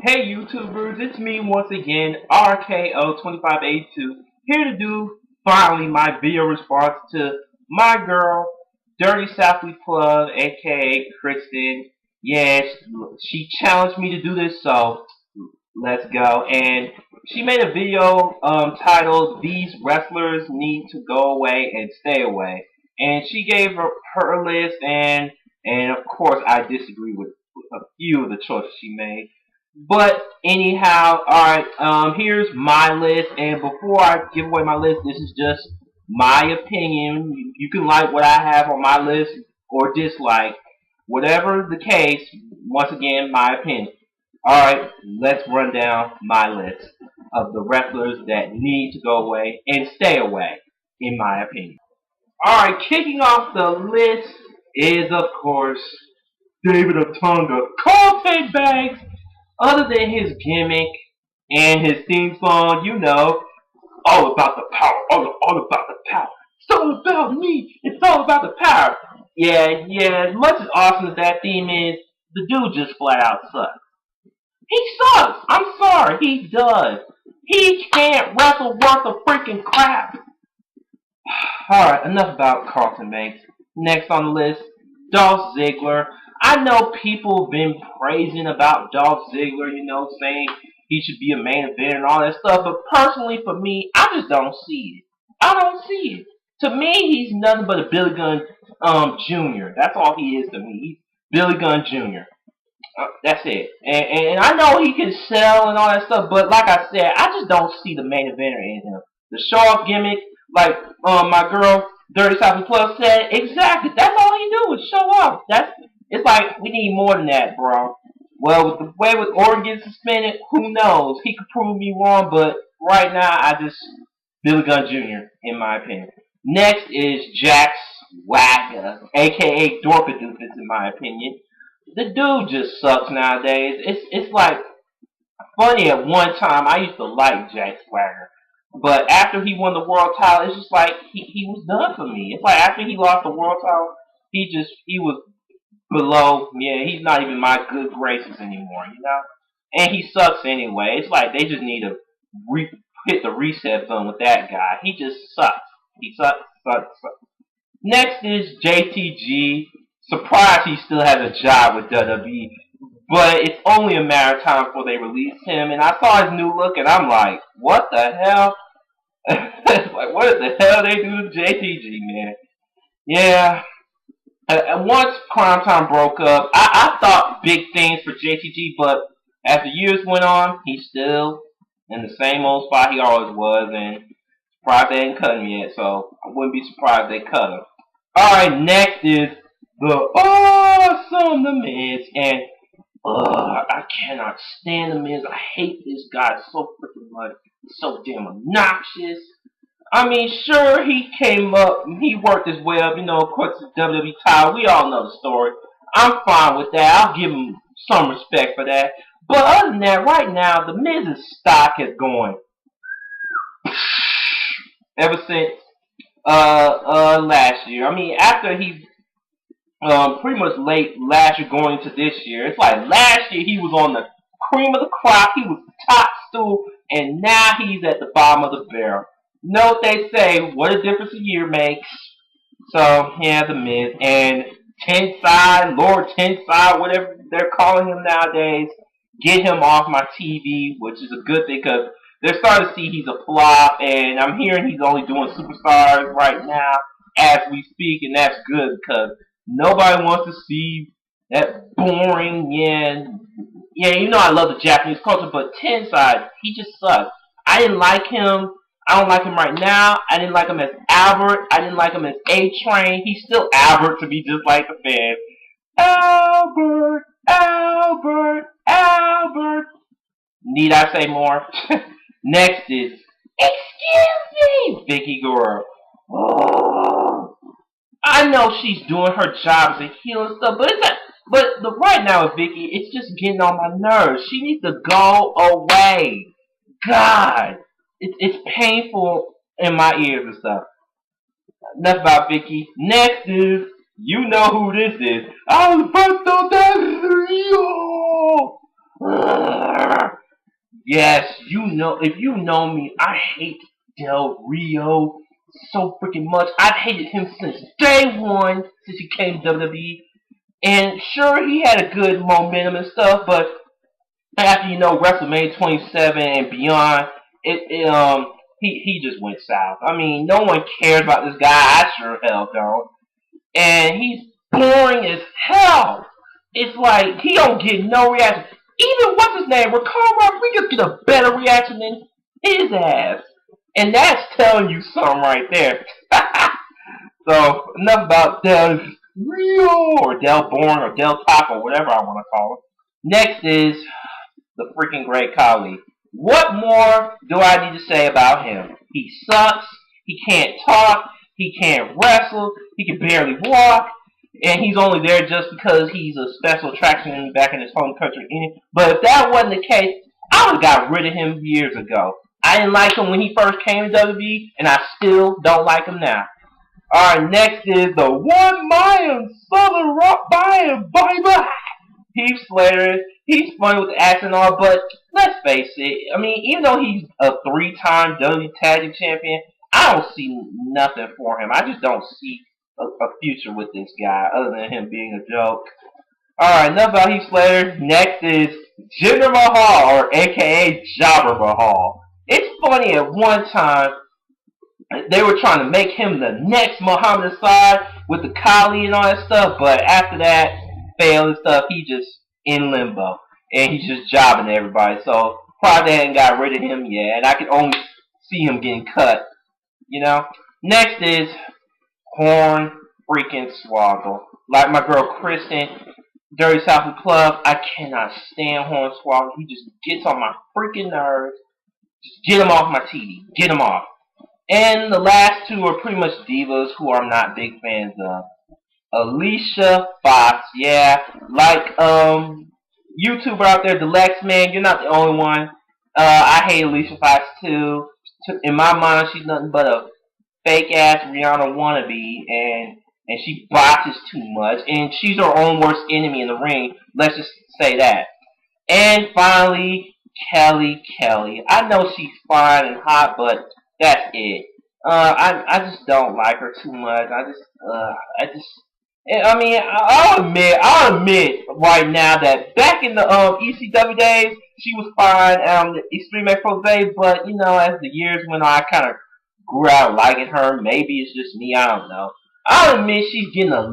Hey YouTubers, it's me once again, RKO2582, here to do finally my video response to my girl, dirtysouthlepluv, aka Kristen. Yes, she challenged me to do this, so let's go. And she made a video titled "These Wrestlers Need to Go Away and Stay Away," and she gave her list, and of course I disagree with a few of the choices she made. But anyhow, alright, here's my list, and before I give away my list, this is just my opinion. You can like what I have on my list or dislike. Whatever the case, once again, my opinion. Alright, let's run down my list of the wrestlers that need to go away and stay away, in my opinion. Alright, kicking off the list is, of course, David Otunga. Colton Banks! Other than his gimmick and his theme song, all about the power, all about the power. It's all about me. It's all about the power. Yeah. As much as awesome as that theme is, the dude just flat out sucks. He sucks. I'm sorry, he does. He can't wrestle worth a freaking crap. Alright, enough about Carlton Banks. Next on the list, Dolph Ziggler. I know people have been praising about Dolph Ziggler, saying he should be a main event and all that stuff, but personally for me, I just don't see it. I don't see it. To me, he's nothing but a Billy Gunn Jr. That's all he is to me. He's Billy Gunn Jr. That's it. And I know he can sell and all that stuff, but like I said, I just don't see the main eventer in him. The show-off gimmick, like my girl Dirty South Plus said, exactly. That's all he do is show off. It's like we need more than that, bro. Well, with the way with Orton getting suspended, who knows? He could prove me wrong, but right now I just Billy Gunn Jr. in my opinion. Next is Jack Swagger, aka Dorpadoofus in my opinion. The dude just sucks nowadays. It's like funny at one time I used to like Jack Swagger. But after he won the world title, it's just like he was done for me. It's like after he lost the world title, he was below. Yeah, he's not even my good graces anymore. And he sucks anyway. It's like they just need to hit the reset button with that guy. He just sucks. He sucks. Next is JTG. Surprised he still has a job with WWE, but it's only a matter of time before they release him. And I saw his new look, and I'm like, what the hell? Like, what the hell they do to JTG, man? Yeah. And once Crime Time broke up, I thought big things for JTG, but as the years went on, he's still in the same old spot he always was, and surprised they didn't cut him yet, so I wouldn't be surprised they cut him. Alright, next is the awesome The Miz, and I cannot stand The Miz. I hate this guy so freaking much. He's so damn obnoxious. I mean, sure, he came up, he worked his way up, of course, the WWE title. We all know the story. I'm fine with that. I'll give him some respect for that. But other than that, right now, The Miz's stock is going ever since last year. I mean, after he pretty much late last year going into this year. It's like last year he was on the cream of the crop. He was the top stool, and now he's at the bottom of the barrel. Know what they say, what a difference a year makes. So, yeah, The Miz. And Tenside, Lord Tenside, whatever they're calling him nowadays, get him off my TV, which is a good thing because they're starting to see he's a flop, and I'm hearing he's only doing superstars right now as we speak, and that's good because nobody wants to see that boring, I love the Japanese culture, but Tenside, he just sucks. I didn't like him. I don't like him right now. I didn't like him as Albert. I didn't like him as A-Train. He's still Albert to be just like the fans. Albert, Albert, Albert. Need I say more? Next is, excuse me, Vicky Guerrero. Oh. I know she's doing her job as a heel and stuff, but right now with Vicky, it's just getting on my nerves. She needs to go away. God, it's painful in my ears and stuff. Enough about Vicky. Next is, you know who this is. Alberto Del Rio. Yes, if you know me, I hate Del Rio so freaking much. I've hated him since day one, since he came to WWE. And sure, he had a good momentum and stuff, but after WrestleMania 27 and beyond, he just went south. I mean, no one cares about this guy. I sure hell don't. And he's boring as hell. It's like he don't get no reaction. Even what's his name, Ricardo Rodriguez get a better reaction than his ass. And that's telling you something right there. So enough about Del Rio or Del Born or Del Taco, whatever I want to call him. Next is the freaking great Khali. What more do I need to say about him? He sucks. He can't talk. He can't wrestle. He can barely walk. And he's only there just because he's a special attraction back in his home country. But if that wasn't the case, I would have got rid of him years ago. I didn't like him when he first came to WWE, and I still don't like him now. Alright, next is the one Mayan Southern Rock Mayan Bible. Heath Slater. He's funny with the accent and all, but let's face it. I mean, even though he's a 3-time WWE Tag Team Champion, I don't see nothing for him. I just don't see a future with this guy other than him being a joke. Alright, enough about Heath Slater. Next is Jinder Mahal, or aka Jobber Mahal. It's funny, at one time, they were trying to make him the next Muhammad Assad with the Khali and all that stuff, but after that failed and stuff, he just in limbo. And he's just jobbing everybody. So probably they hadn't got rid of him yet, and I can only see him getting cut. Next is Horn freaking Swoggle. Like my girl Kristen, Dirty Southlepluv, I cannot stand Horn Swoggle. He just gets on my freaking nerves. Just get him off my TV. Get him off. And the last two are pretty much divas who I'm not big fans of. Alicia Fox, yeah, like YouTuber out there, the Lex Man, you're not the only one. I hate Alicia Fox too. In my mind, she's nothing but a fake ass Rihanna wannabe, and she botches too much, and she's her own worst enemy in the ring. Let's just say that. And finally, Kelly. I know she's fine and hot, but that's it. I just don't like her too much. I mean, I'll admit right now that back in the ECW days, she was fine the Extreme Expose, but as the years went on, I kind of grew out liking her. Maybe it's just me, I don't know. I'll admit she's getting a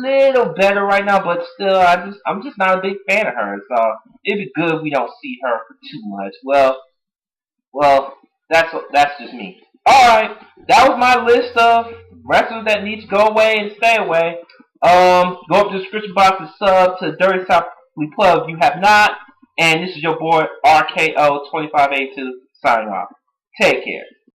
little better right now, but still, I'm just not a big fan of her. So it'd be good if we don't see her for too much. Well, that's just me. Alright, that was my list of wrestlers that need to go away and stay away. Go up to the description box and sub to Dirty Southlepluv if you have not. And this is your boy RKO 2582 signing off. Take care.